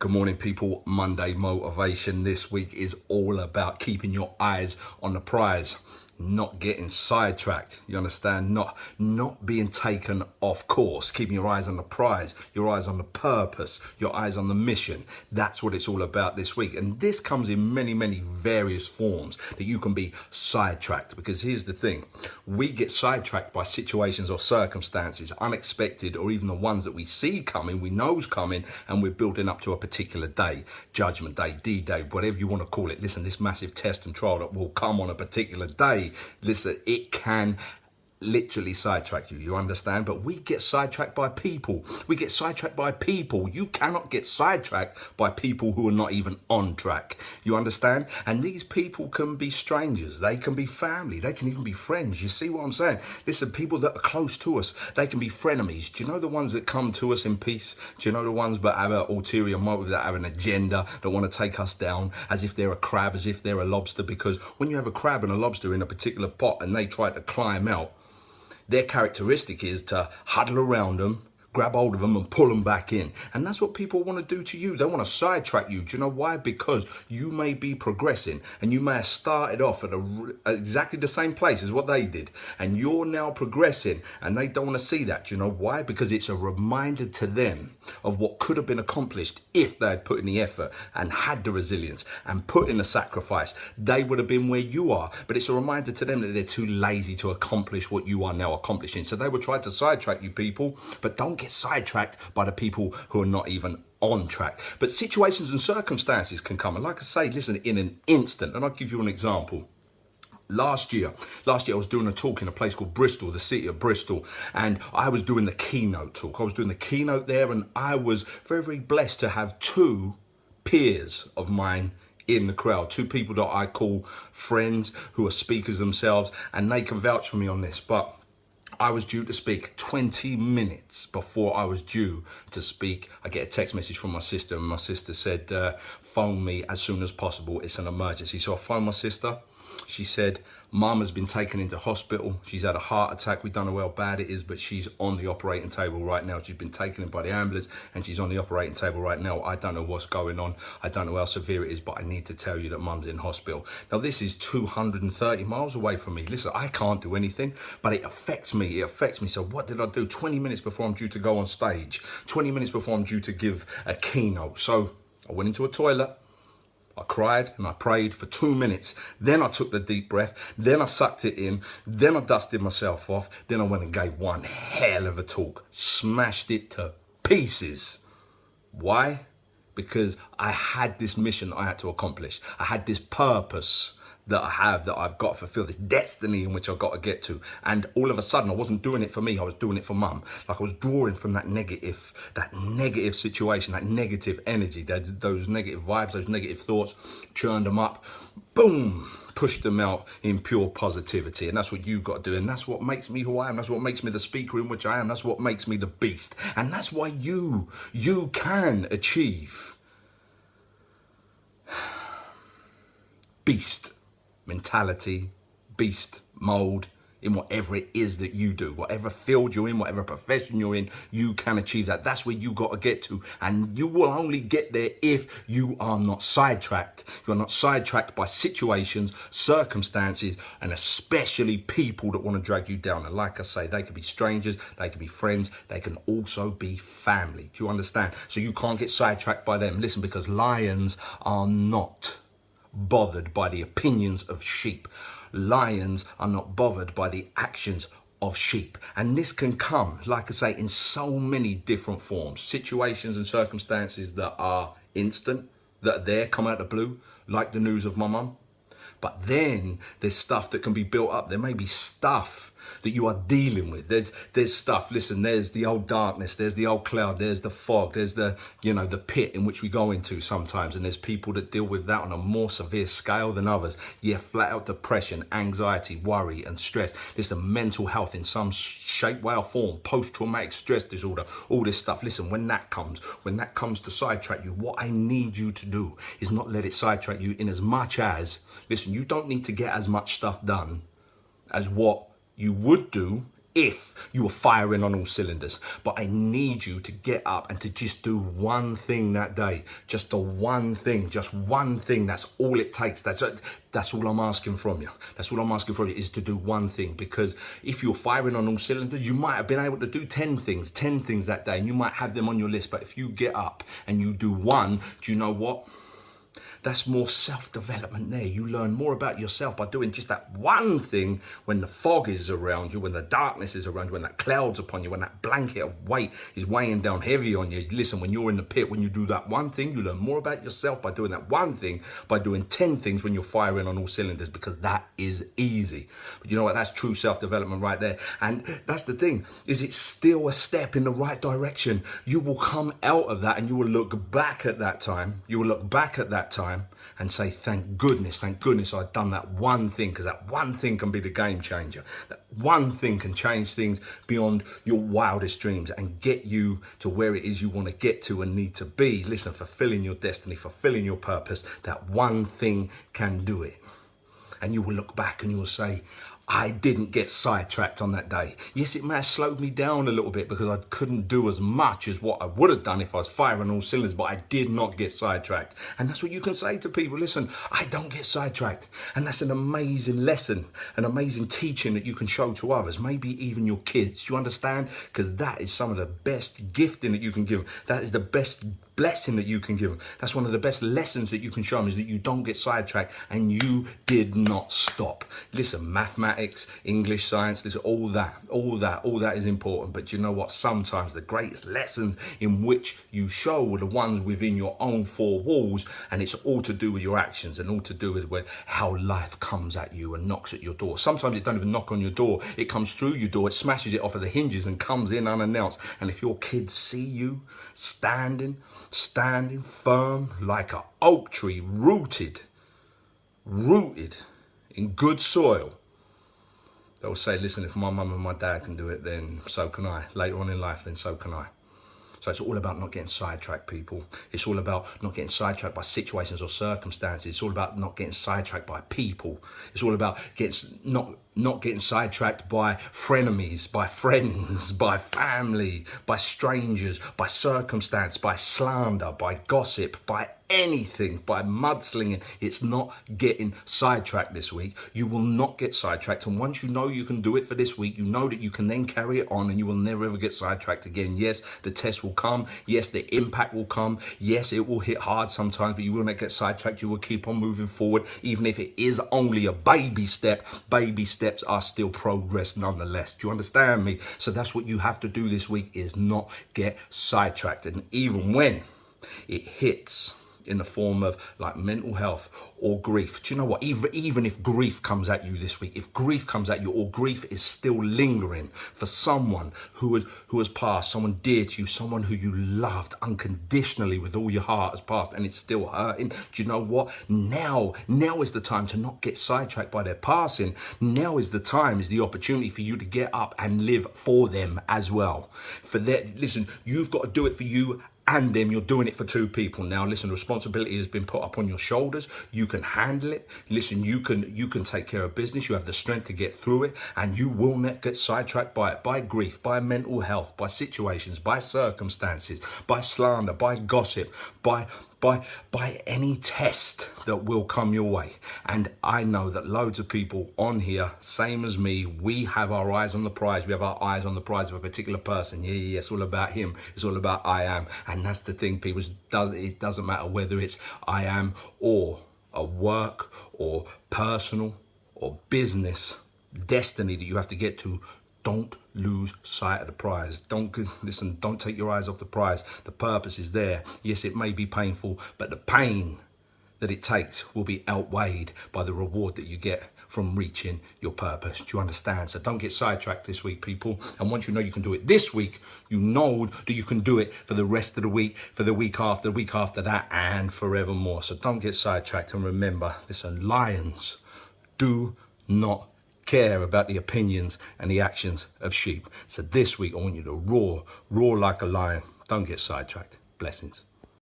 Good morning, people. Monday motivation this week is all about keeping your eyes on the prize, not getting sidetracked. You understand? Not being taken off course. Keeping your eyes on the prize, your eyes on the purpose, your eyes on the mission. That's what it's all about this week. And this comes in many various forms that you can be sidetracked. Because here's the thing: we get sidetracked by situations or circumstances, unexpected, or even the ones that we see coming, we know's coming, and we're building up to a particular day, Judgment Day, D-Day, whatever you want to call it. Listen, this massive test and trial that will come on a particular day, listen, it can literally sidetrack you, you understand? But we get sidetracked by people. We get sidetracked by people. You cannot get sidetracked by people who are not even on track. You understand? And these people can be strangers. They can be family. They can even be friends. You see what I'm saying? Listen, people that are close to us, they can be frenemies. Do you know the ones that come to us in peace? Do you know the ones that have an ulterior motive, that have an agenda, that want to take us down, as if they're a crab, as if they're a lobster? Because when you have a crab and a lobster in a particular pot and they try to climb out, their characteristic is to huddle around them, grab hold of them and pull them back in. And that's what people want to do to you. They want to sidetrack you. Do you know why? Because you may be progressing and you may have started off at exactly the same place as what they did. And you're now progressing and they don't want to see that. Do you know why? Because it's a reminder to them of what could have been accomplished if they had put in the effort and had the resilience and put in the sacrifice. They would have been where you are. But it's a reminder to them that they're too lazy to accomplish what you are now accomplishing. So they will try to sidetrack you, people, but don't get sidetracked by the people who are not even on track. But situations and circumstances can come, and like I say, listen, in an instant. And I'll give you an example. Last year I was doing a talk in a place called Bristol, the city of Bristol, and I was doing the keynote talk. I was doing the keynote there, and I was very blessed to have two peers of mine in the crowd, two people that I call friends who are speakers themselves, and they can vouch for me on this. But I was due to speak 20 minutes before I was due to speak. I get a text message from my sister, and my sister said, phone me as soon as possible. It's an emergency. So I phoned my sister. She said, Mum has been taken into hospital. She's had a heart attack. We don't know how bad it is, but she's on the operating table right now. She's been taken in by the ambulance and she's on the operating table right now. I don't know what's going on. I don't know how severe it is, but I need to tell you that Mum's in hospital. Now, this is 230 miles away from me. Listen, I can't do anything, but it affects me. It affects me. So what did I do? 20 minutes before I'm due to go on stage, 20 minutes before I'm due to give a keynote. So I went into a toilet. I cried and I prayed for 2 minutes. Then I took the deep breath. Then I sucked it in. Then I dusted myself off. Then I went and gave one hell of a talk. Smashed it to pieces. Why? Because I had this mission I had to accomplish. I had this purpose that I've got to fulfill, this destiny in which I've got to get to. And all of a sudden, I wasn't doing it for me, I was doing it for Mum. Like I was drawing from that negative situation, that negative energy, those negative vibes, those negative thoughts, churned them up, boom, pushed them out in pure positivity. And that's what you got to do. And that's what makes me who I am. That's what makes me the speaker in which I am. That's what makes me the beast. And that's why you can achieve beast mentality, beast mode in whatever it is that you do, whatever field you're in, whatever profession you're in, you can achieve that. That's where you got to get to. And you will only get there if you are not sidetracked. You're not sidetracked by situations, circumstances, and especially people that want to drag you down. And like I say, they could be strangers, they could be friends, they can also be family. Do you understand? So you can't get sidetracked by them. Listen, because lions are not bothered by the opinions of sheep. Lions are not bothered by the actions of sheep. And this can come, like I say, in so many different forms. Situations and circumstances that are instant, that are there, come out of the blue, like the news of my mum. But then there's stuff that can be built up. There may be stuff that you are dealing with. There's stuff, listen, there's the old darkness, there's the old cloud, there's the fog, there's the pit in which we go into sometimes. And there's people that deal with that on a more severe scale than others. Yeah, flat out depression, anxiety, worry and stress. Listen, mental health in some shape, way or form, post-traumatic stress disorder, all this stuff. Listen, when that comes to sidetrack you, what I need you to do is not let it sidetrack you, in as much as, listen, you don't need to get as much stuff done as what you would do if you were firing on all cylinders. But I need you to get up and to just do one thing that day. Just the one thing, just one thing. That's all it takes. That's all I'm asking from you. That's all I'm asking from you, is to do one thing. Because if you're firing on all cylinders, you might have been able to do 10 things that day, and you might have them on your list. But if you get up and you do one, do you know what? That's more self-development there. You learn more about yourself by doing just that one thing when the fog is around you, when the darkness is around you, when that cloud's upon you, when that blanket of weight is weighing down heavy on you. Listen, when you're in the pit, when you do that one thing, you learn more about yourself by doing that one thing, by doing 10 things when you're firing on all cylinders, because that is easy. But you know what? That's true self-development right there. And that's the thing, is it's still a step in the right direction. You will come out of that and you will look back at that time. You will look back at that time and say, thank goodness I've done that one thing, because that one thing can be the game changer. That one thing can change things beyond your wildest dreams and get you to where it is you want to get to and need to be. Listen, fulfilling your destiny, fulfilling your purpose, that one thing can do it. And you will look back and you will say, I didn't get sidetracked on that day. Yes, it may have slowed me down a little bit because I couldn't do as much as what I would have done if I was firing all cylinders, but I did not get sidetracked. And that's what you can say to people. Listen, I don't get sidetracked. And that's an amazing lesson, an amazing teaching that you can show to others, maybe even your kids. Do you understand? Because that is some of the best gifting that you can give them. That is the best blessing that you can give them. That's one of the best lessons that you can show them, is that you don't get sidetracked and you did not stop. Listen, mathematics, English, science, listen, all that is important. But you know what? Sometimes the greatest lessons in which you show are the ones within your own four walls, and it's all to do with your actions and all to do with how life comes at you and knocks at your door. Sometimes it don't even knock on your door. It comes through your door, it smashes it off of the hinges and comes in unannounced. And if your kids see you standing firm like an oak tree, rooted in good soil, they'll say, listen, if my mum and my dad can do it, then so can I. Later on in life, then so can I. So it's all about not getting sidetracked, people. It's all about not getting sidetracked by situations or circumstances. It's all about not getting sidetracked by people. It's all about not getting sidetracked by frenemies, by friends, by family, by strangers, by circumstance, by slander, by gossip, by anything, by mudslinging. It's not getting sidetracked this week. You will not get sidetracked. And once you know you can do it for this week, you know that you can then carry it on and you will never ever get sidetracked again. Yes, the test will come. Yes, the impact will come. Yes, it will hit hard sometimes, but you will not get sidetracked. You will keep on moving forward. Even if it is only a baby step, baby steps are still progress nonetheless. Do you understand me? So that's what you have to do this week, is not get sidetracked. And even when it hits in the form of like mental health or grief, do you know what? Even if grief comes at you this week, if grief comes at you, or grief is still lingering for someone who has passed, someone dear to you, someone who you loved unconditionally with all your heart has passed, and it's still hurting, do you know what? Now is the time to not get sidetracked by their passing. Now is the time, is the opportunity for you to get up and live for them as well. For that, listen, you've got to do it for you and them. You're doing it for two people now. Listen, responsibility has been put up on your shoulders. You can handle it. Listen, you can take care of business. You have the strength to get through it, and you will not get sidetracked by it, by grief, by mental health, by situations, by circumstances, by slander, by gossip, by any test that will come your way. And I know that loads of people on here, same as me, we have our eyes on the prize. We have our eyes on the prize of a particular person. Yeah, it's all about him. It's all about I am. And that's the thing, people. It doesn't matter whether it's I am or a work or personal or business destiny that you have to get to. Don't lose sight of the prize. Don't take your eyes off the prize. The purpose is there. Yes, it may be painful, but the pain that it takes will be outweighed by the reward that you get from reaching your purpose. Do you understand? So don't get sidetracked this week, people. And once you know you can do it this week, you know that you can do it for the rest of the week, for the week after that, and forevermore. So don't get sidetracked. And remember, listen, lions do not care about the opinions and the actions of sheep. So this week, I want you to roar like a lion. Don't get sidetracked. Blessings.